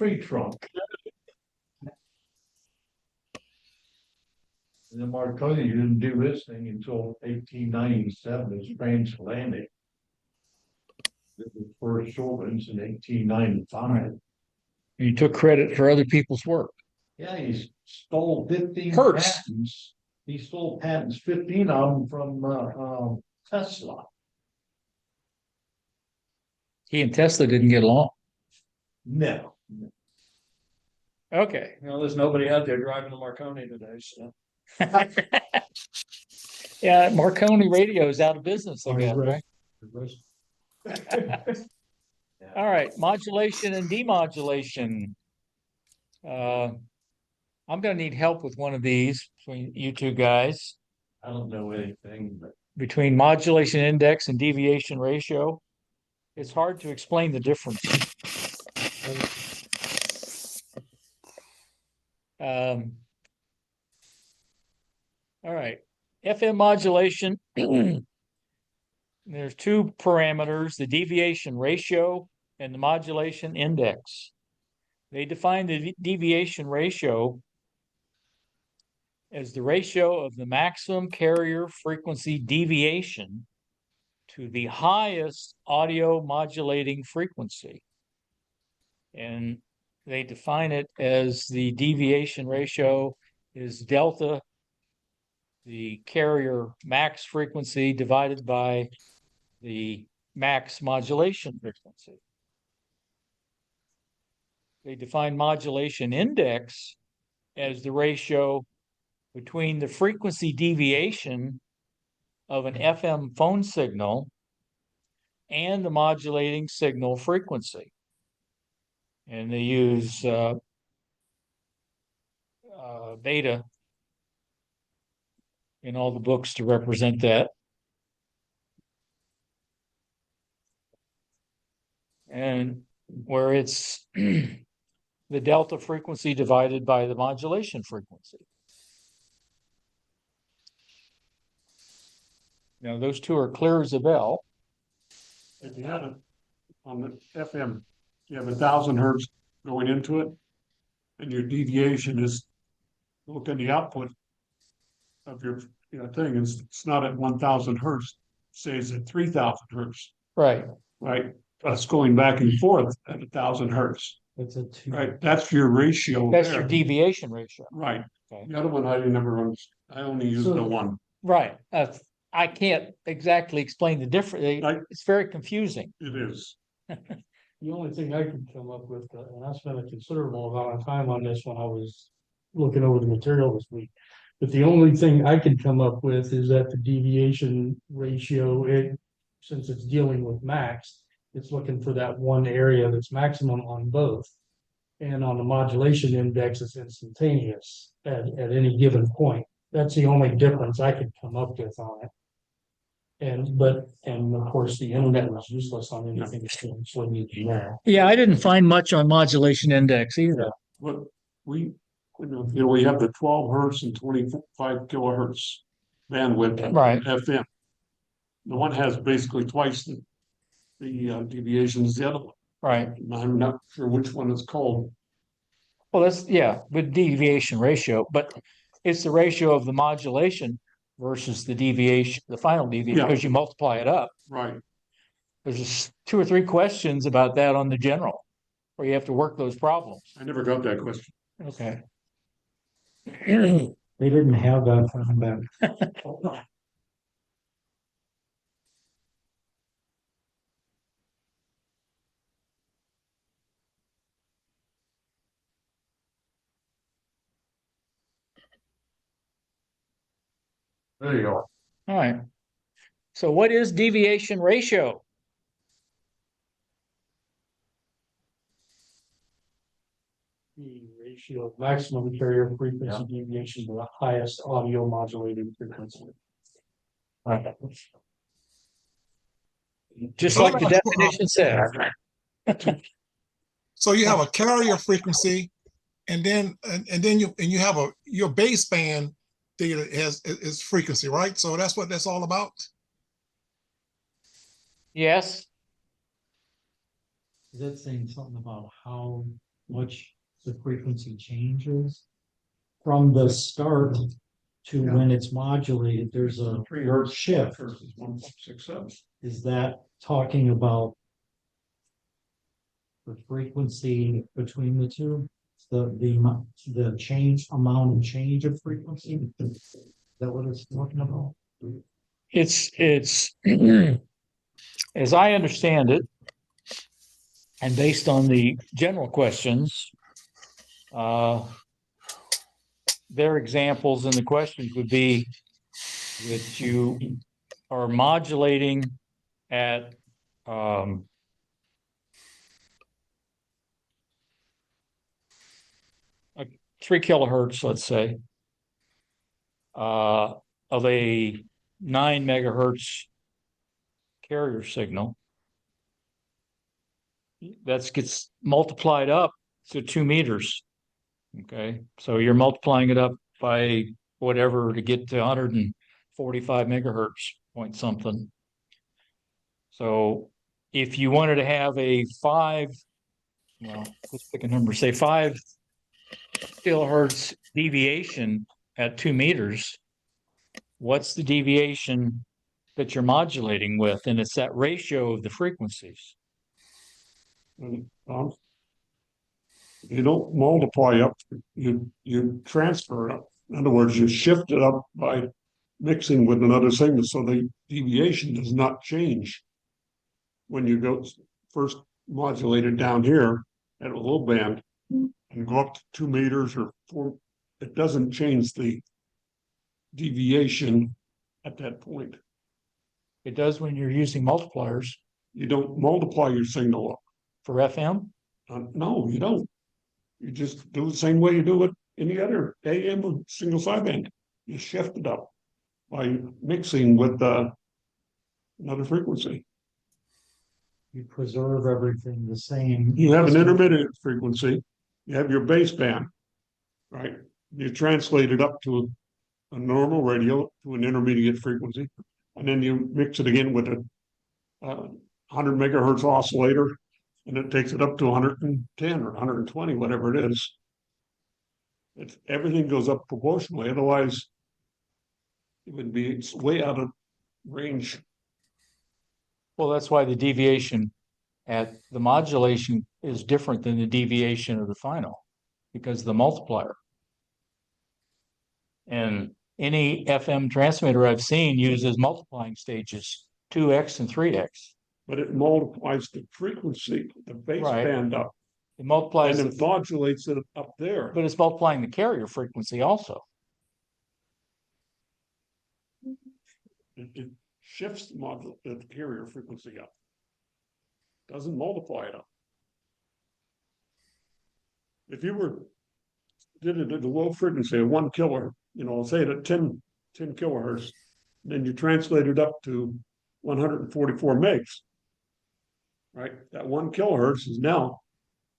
tree trunk. And then Marconi didn't do this thing until 1897 as transatlantic. It was first showings in 1895. He took credit for other people's work. Yeah, he stole 15 Hertz. patents. He stole patents, 15 of them from Tesla. He and Tesla didn't get along. No. Okay, well, there's nobody out there driving a Marconi today, so. Yeah, Marconi radio is out of business, I guess, right? All right, modulation and demodulation. I'm going to need help with one of these between you two guys. I don't know anything, but Between modulation index and deviation ratio. It's hard to explain the difference. All right, FM modulation. There's two parameters, the deviation ratio and the modulation index. They define the deviation ratio as the ratio of the maximum carrier frequency deviation to the highest audio modulating frequency. And they define it as the deviation ratio is delta, the carrier max frequency divided by the max modulation frequency. They define modulation index as the ratio between the frequency deviation of an FM phone signal and the modulating signal frequency. And they use beta in all the books to represent that. And where it's the delta frequency divided by the modulation frequency. Now, those two are clear as a bell. If you have it on the FM, you have 1,000 hertz going into it, and your deviation is, look at the output of your thing, it's not at 1,000 hertz, say it's at 3,000 hertz, Right. right? That's going back and forth at 1,000 hertz. It's a two. Right, that's your ratio. That's there. your deviation ratio. Right. Okay. The other one I never understood. I only used the one. Right. I can't exactly explain the difference. It's very confusing. It is. The only thing I could come up with, and I spent a considerable amount of time on this when I was looking over the material this week. But the only thing I could come up with is that the deviation ratio, since it's dealing with max, it's looking for that one area that's maximum on both. And on the modulation index, it's instantaneous at any given point. That's the only difference I could come up with on it. And of course, the internet was useless on anything, so we need to know. Yeah, I didn't find much on modulation index either. But we have the 12 hertz and 25 kilohertz bandwidth. Right. FM. The one has basically twice the deviation as the other one. Right. I'm not sure which one it's called. Well, that's, yeah, with deviation ratio, but it's the ratio of the modulation versus the deviation, the final deviation, because you multiply it up. Right. There's just 2 or 3 questions about that on the general, where you have to work those problems. I never got that question. Okay. They didn't have that. there you go. All right. So what is deviation ratio? The ratio of maximum carrier frequency deviation to the highest audio modulated frequency. Right. Just like the definition says. So you have a carrier frequency, and then you have your baseband data is frequency, right? So that's what that's all about. Yes. Is that saying something about how much the frequency changes? From the start to when it's modulated, there's a 3 hertz shift. versus 1.67. Is that talking about the frequency between the two? The change, amount of change of frequency? Is that what it's talking about? It's, as I understand it, and based on the general questions, their examples in the questions would be that you are modulating at, 3 kilohertz, let's say, of a 9 megahertz carrier signal. That gets multiplied up to 2 meters. Okay, so you're multiplying it up by whatever to get to 145 megahertz point something. So if you wanted to have a let's pick a number, say 5 kilohertz deviation at 2 meters, what's the deviation that you're modulating with? And it's that ratio of the frequencies. You don't multiply up, you transfer it up. In other words, you shift it up by mixing with another signal, so the deviation does not change. When you go first modulated down here at a low band and go up to 2 meters or 4, it doesn't change the deviation at that point. It does when you're using multipliers You don't multiply your signal up. for FM. No, you don't. You just do the same way you do it in the other AM or single sideband. You shift it up by mixing with another frequency. You preserve everything the same. You have an intermittent frequency. You have your baseband, right? You translate it up to a normal radio to an intermediate frequency, and then you mix it again with a 100 megahertz oscillator, and it takes it up to 110 or 120, whatever it is. Everything goes up proportionally. Otherwise, it would be way out of range. Well, that's why the deviation at the modulation is different than the deviation of the final, because of the multiplier. And any FM transmitter I've seen uses multiplying stages, 2x and 3x. But it multiplies the frequency, the baseband up, It multiplies, and it modulates it up there. but it's multiplying the carrier frequency also. It shifts the carrier frequency up. Doesn't multiply it up. If you did it at a low frequency of 1 kilohertz, say it at 10 kilohertz, then you translate it up to 144 megs. Right? That 1 kilohertz is now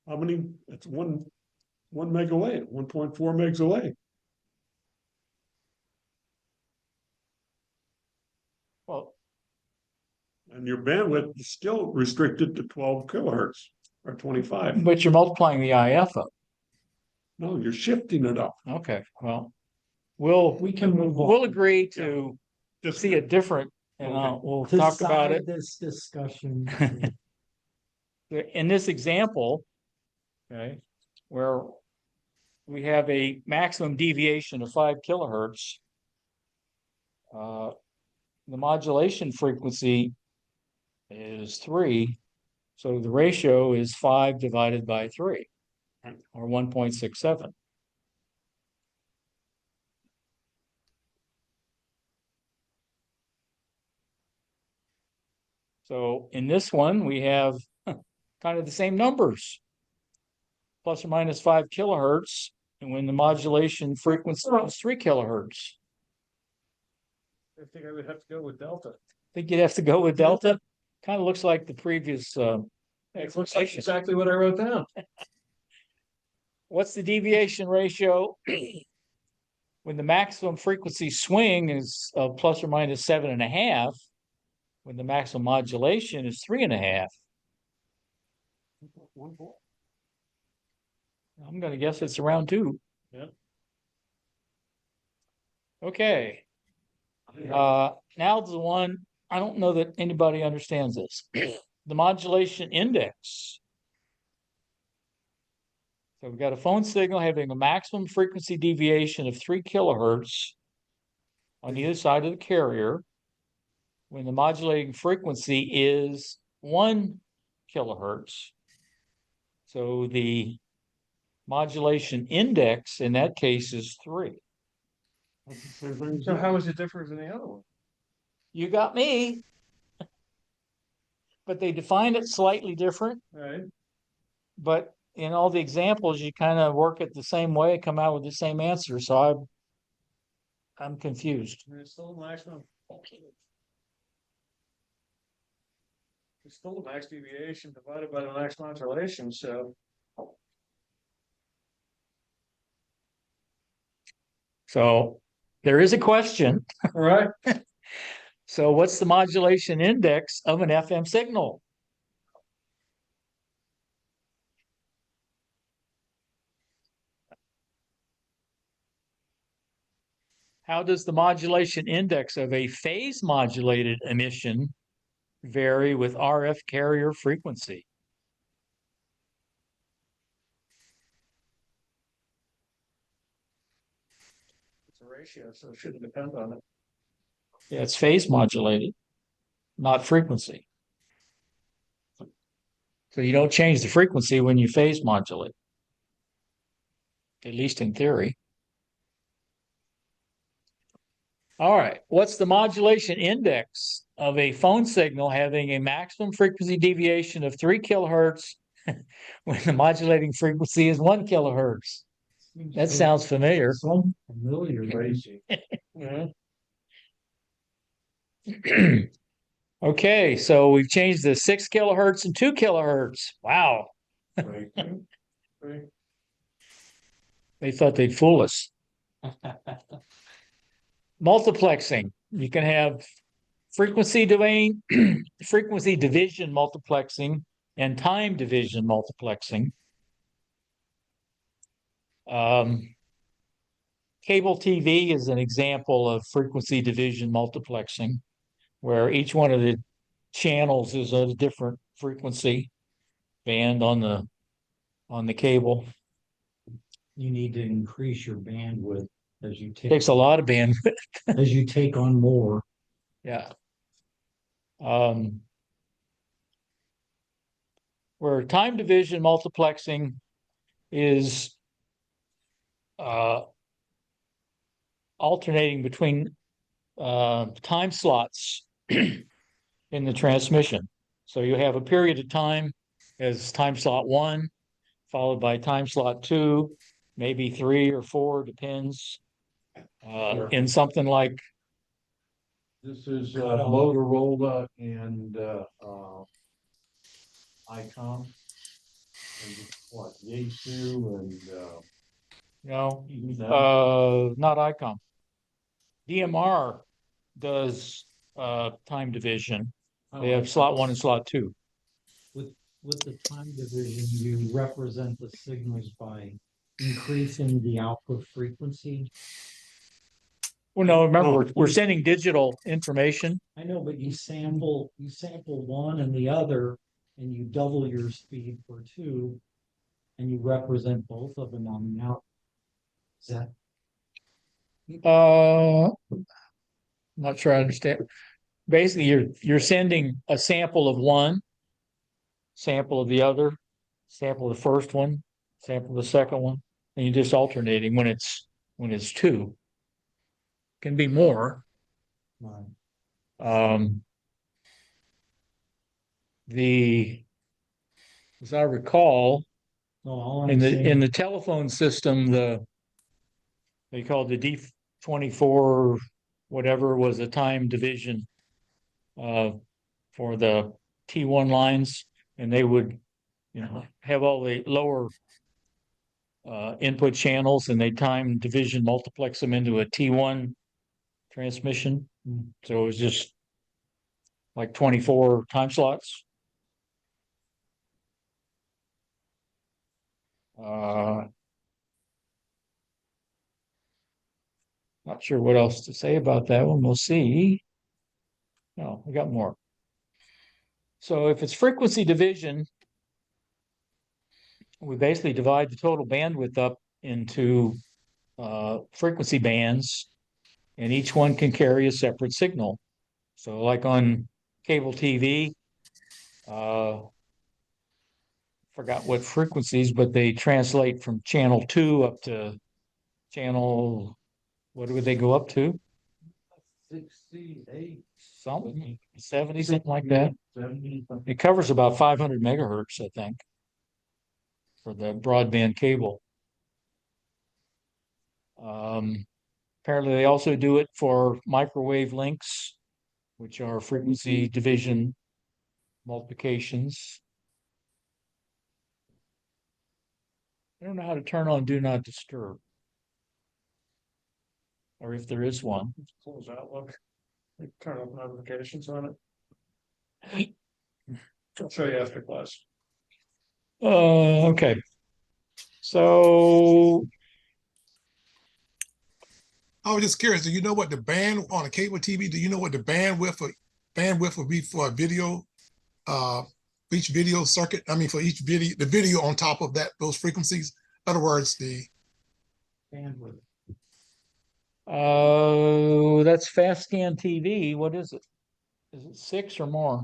how many? That's one meg away, 1.4 megs away. Well, And your bandwidth is still restricted to 12 kilohertz or 25. but you're multiplying the IF up. No, you're shifting it up. Okay, well, We can move on. we'll agree to Just see it different, and we'll To talk about it. side This discussion. In this example, okay, where we have a maximum deviation of 5 kilohertz, the modulation frequency is 3, so the ratio is 5 divided by 3, or 1.67. So in this one, we have kind of the same numbers, plus or minus 5 kilohertz, and when the modulation frequency is 3 kilohertz. I think I would have to go with delta. Think you'd have to go with delta? Kind of looks like the previous It looks like exactly what I wrote down. What's the deviation ratio when the maximum frequency swing is plus or minus 7.5, when the maximum modulation is 3.5? I'm gonna guess it's around 2. Yep. Okay. Now the one, I don't know that anybody understands this. The modulation index. So we've got a phone signal having a maximum frequency deviation of 3 kilohertz on either side of the carrier, when the modulating frequency is 1 kilohertz. So the modulation index in that case is 3. So how is it different than the other one? You got me. But they define it slightly different. Right. But in all the examples, you kind of work it the same way, come out with the same answer. So I'm confused. It's still maximum. It's still the max deviation divided by the max modulation, so. So there is a question. Right. So what's the modulation index of an FM signal? How does the modulation index of a phase modulated emission vary with RF carrier frequency? It's a ratio, so it shouldn't depend on it. Yeah, it's phase modulated, not frequency. So you don't change the frequency when you phase modulate, at least in theory. All right, what's the modulation index of a phone signal having a maximum frequency deviation of 3 kilohertz when the modulating frequency is 1 kilohertz? That sounds familiar. So familiar. Crazy. Yeah. Okay, so we've changed the 6 kilohertz and 2 kilohertz. Wow, Right. Right. they thought they'd fool us. Multiplexing, you can have frequency domain, frequency division multiplexing, and time division multiplexing. Cable TV is an example of frequency division multiplexing, where each one of the channels is a different frequency band on the cable. You need to increase your bandwidth as you take, Takes a lot of bandwidth. as you take on more. Yeah. Where time division multiplexing is alternating between time slots in the transmission. So you have a period of time as time slot 1, followed by time slot 2, maybe 3 or 4, depends. In something like This is Motorola and ICOM. And what, Yaesu and no, even that? not ICOM. DMR does time division. They have slot 1 and slot 2. With the time division, you represent the signals by increasing the output frequency. Well, no, remember, we're sending digital information. I know, but you sample one and the other, and you double your speed for 2, and you represent both of them on the out. Is that Not sure I understand. Basically, you're sending a sample of one, sample of the other, sample of the first one, sample of the second one, and you're just alternating when it's 2. Can be more. right? As I recall, No, all in I'm saying, the telephone system, they called the D24 whatever was a time division for the T1 lines, and they would, have all the lower input channels, and they time division multiplex them into a T1 transmission. So it was just like 24 time slots. Not sure what else to say about that one. We'll see. No, we got more. So if it's frequency division, we basically divide the total bandwidth up into frequency bands, and each one can carry a separate signal. So like on cable TV, forgot what frequencies, but they translate from channel 2 up to channel, what would they go up to? 68, Something, 70, something like that. 70. It covers about 500 megahertz, I think, for the broadband cable. Apparently they also do it for microwave links, which are frequency division multiplications. I don't know how to turn on Do Not Disturb. Or if there is one. Close Outlook. Turn off notifications on it. I'll show you after class. Okay. So I was just curious, do you know what the band on a cable TV, do you know what the bandwidth would be for a video, each video circuit? I mean, for each video, the video on top of that, those frequencies. In other words, the Bandwidth. that's fast scan TV. What is it? Is it 6 or more?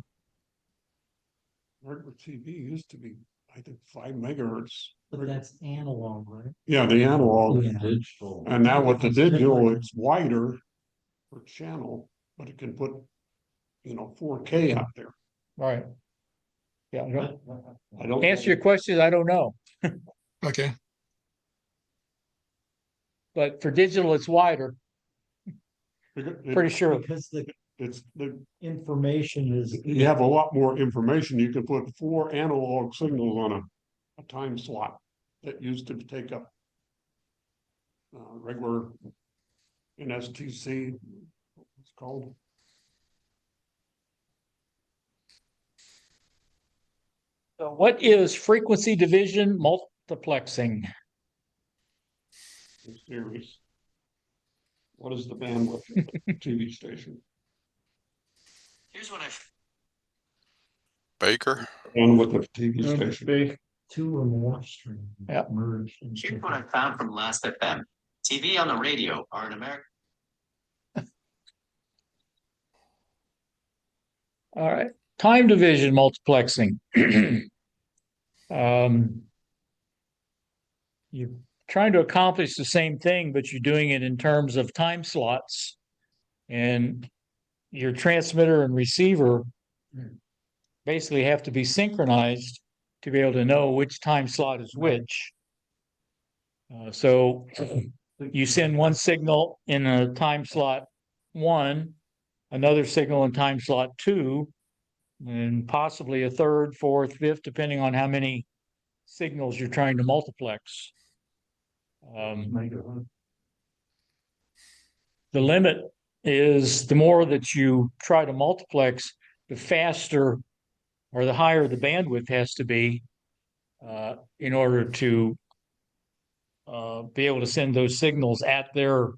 Regular TV used to be, I think, 5 megahertz. But that's analog, right? Yeah, the analog. Yeah. Digital. And now with the digital, it's wider per channel, but it can put, 4K out there. Right. Yeah. I don't Answer your question, I don't know. okay. But for digital, it's wider. Pretty sure. Because the It's information is. you have a lot more information. You can put 4 analog signals on a time slot that used to take up regular NSTC, it's called. So what is frequency division multiplexing? In series. What is the bandwidth of the TV station? Here's what I've Baker. Bandwidth of TV station. 2 or more streams Yep. merged. here's what I found from Last FM. TV on the radio are in America. All right, time division multiplexing. You're trying to accomplish the same thing, but you're doing it in terms of time slots. And your transmitter and receiver basically have to be synchronized to be able to know which time slot is which. So you send one signal in a time slot 1, another signal in time slot 2, and possibly a 3rd, 4th, 5th, depending on how many signals you're trying to multiplex. The limit is the more that you try to multiplex, the faster or the higher the bandwidth has to be in order to be able to send those signals at their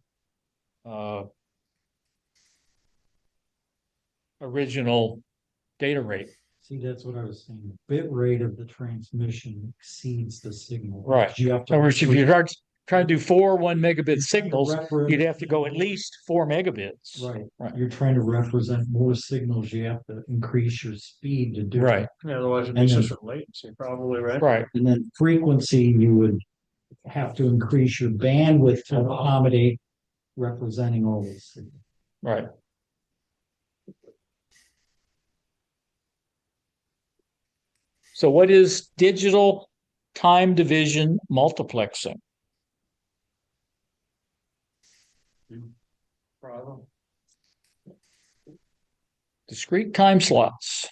original data rate. See, that's what I was saying. The bit rate of the transmission exceeds the signal. Right. You have In other words, if you try to do 4 1 megabit You're signals, trying to refer- you'd have to go at least 4 megabits. Right. Right. You're trying to represent more signals. You have to increase your speed to do it. Right, Yeah, otherwise it And then- some latency, probably, right? right. And then frequency, you would have to increase your bandwidth to accommodate representing all these signals. Right. So what is digital time division multiplexing? Problem. Discrete time slots.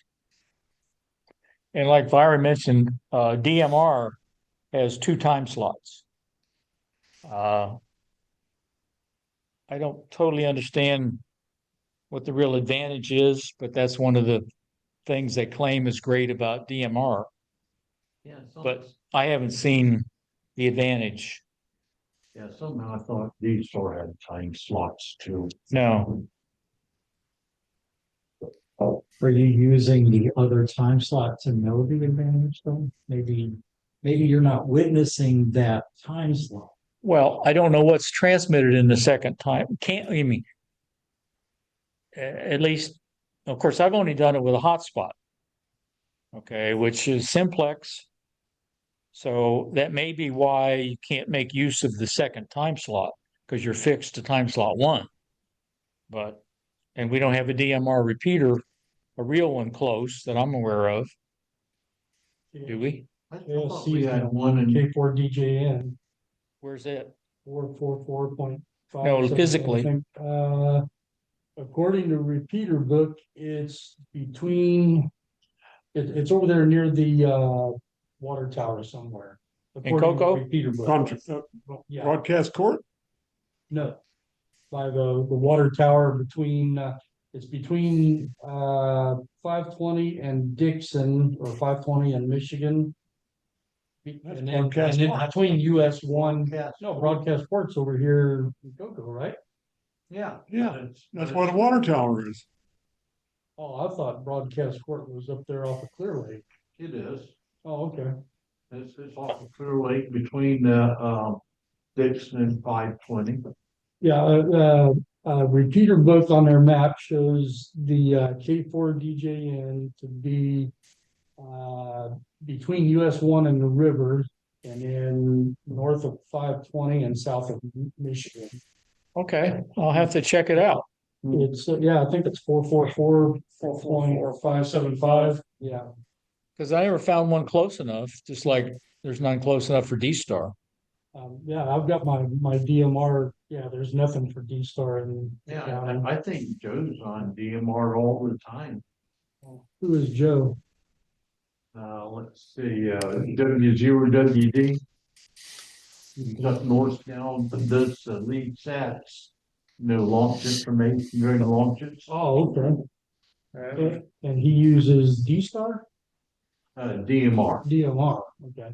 And like Vira mentioned, DMR has 2 time slots. I don't totally understand what the real advantage is, but that's one of the things they claim is great about DMR. Yeah, But I haven't seen the advantage. Yeah, somehow I thought these store had time slots too. No, Are you using the other time slot to know the advantage though? Maybe you're not witnessing that time slot. well, I don't know what's transmitted in the second time. Can't, you mean? At least, of course, I've only done it with a hotspot. Okay, which is simplex. So that may be why you can't make use of the second time slot, because you're fixed to time slot one. But, and we don't have a DMR repeater, a real one close that I'm aware of, do we? I Yeah, thought see we that had one one in, K4 DJN Where's it? 444.5. No, physically. According to repeater book, it's between, it's over there near the water tower somewhere. In According to Cocoa? Repeater book. Yeah, Broadcast court? no. By the water tower between, it's between 520 and Dixon, or 520 and Michigan. That's And then Broadcast Court. between US one, Broadcast no, Court. broadcast ports over here in Cocoa, right? yeah. Yeah, That's That's where the water tower is. Oh, I thought broadcast court was up there off of Clear Lake. It is. Oh, okay. It's off of Clear Lake between Dixon and 520. Yeah, repeater book on their map shows the K4 DJN to be between US one and the river, and then north of 520 and south of Michigan. Okay, I'll have to check it out. It's, yeah, I think it's 444.575. Yeah. Because I never found one close enough, just like there's none close enough for D-Star. Yeah, I've got my DMR. Yeah, there's nothing for D-Star in the Yeah, county. I think Joe's on DMR all the time. Who is Joe? Let's see, W0WD. He's up north now, but does lead sats. No launch information during launches. Oh, okay. And he uses D-Star? DMR. DMR, okay.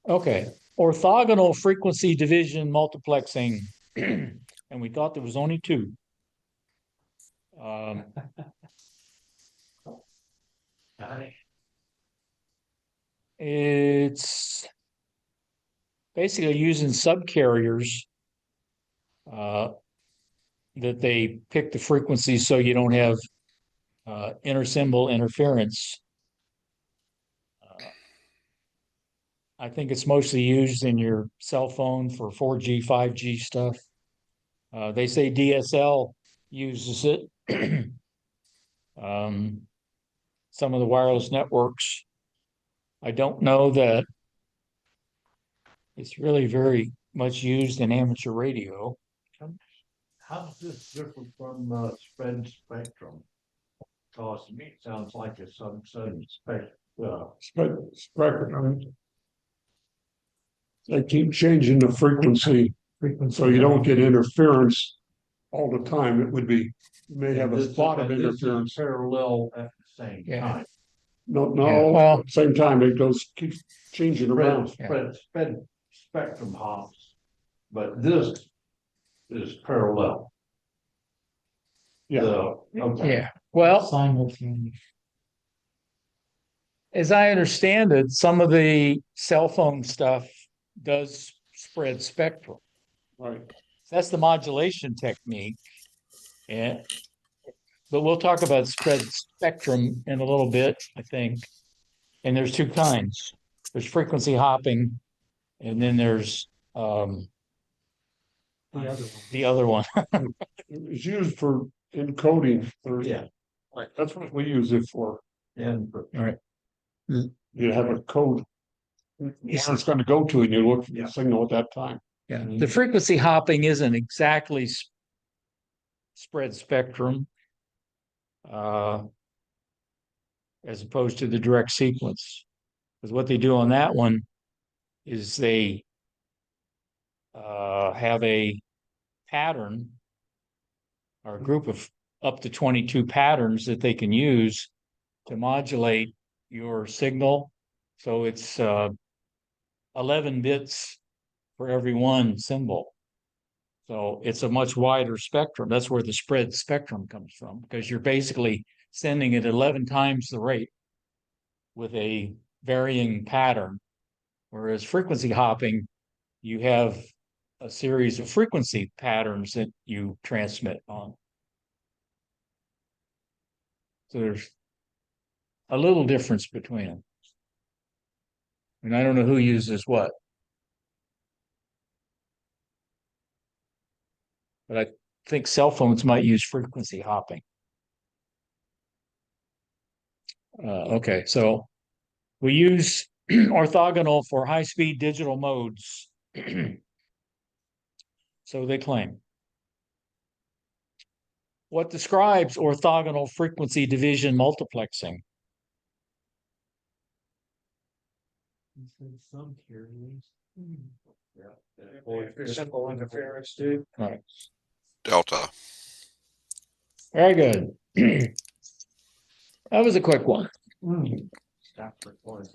Okay, orthogonal frequency division multiplexing. And we thought there was only two. It's basically using subcarriers that they pick the frequency so you don't have intersymbol interference. I think it's mostly used in your cell phone for 4G, 5G stuff. They say DSL uses it. Some of the wireless networks. I don't know that it's really very much used in amateur radio. How does this differ from spread spectrum? Because to me, it sounds like a subset Spectrum. They keep changing the frequency, so you don't get interference all the time. It would be, you may have a spot of interference. Parallel at the same Yeah. time. No, Yeah, well- at the same time, it keeps changing around. Spread spectrum hops, but this is parallel. Yeah. Okay. Yeah, well, Simultaneous. as I understand it, some of the cell phone stuff does spread spectrum. Right. That's the modulation technique. And, but we'll talk about spread spectrum in a little bit, I think. And there's two kinds. There's frequency hopping, and then there's The other one. the other one. It's used for encoding. Yeah. Right. That's what we use it for. And You have a code. Where it's going to go to, and you look for the signal at that time. Yeah, the frequency hopping isn't exactly spread spectrum as opposed to the direct sequence. Because what they do on that one is they have a pattern or a group of up to 22 patterns that they can use to modulate your signal. So it's 11 bits for every one symbol. So it's a much wider spectrum. That's where the spread spectrum comes from, because you're basically sending it 11 times the rate with a varying pattern. Whereas frequency hopping, you have a series of frequency patterns that you transmit on. So there's a little difference between them. And I don't know who uses what. But I think cell phones might use frequency hopping. Okay, so we use orthogonal for high-speed digital modes. So they claim. What describes orthogonal frequency division multiplexing? Some carriers. Simple interference too. Right. Delta. Very good. That was a quick one. Stop recording.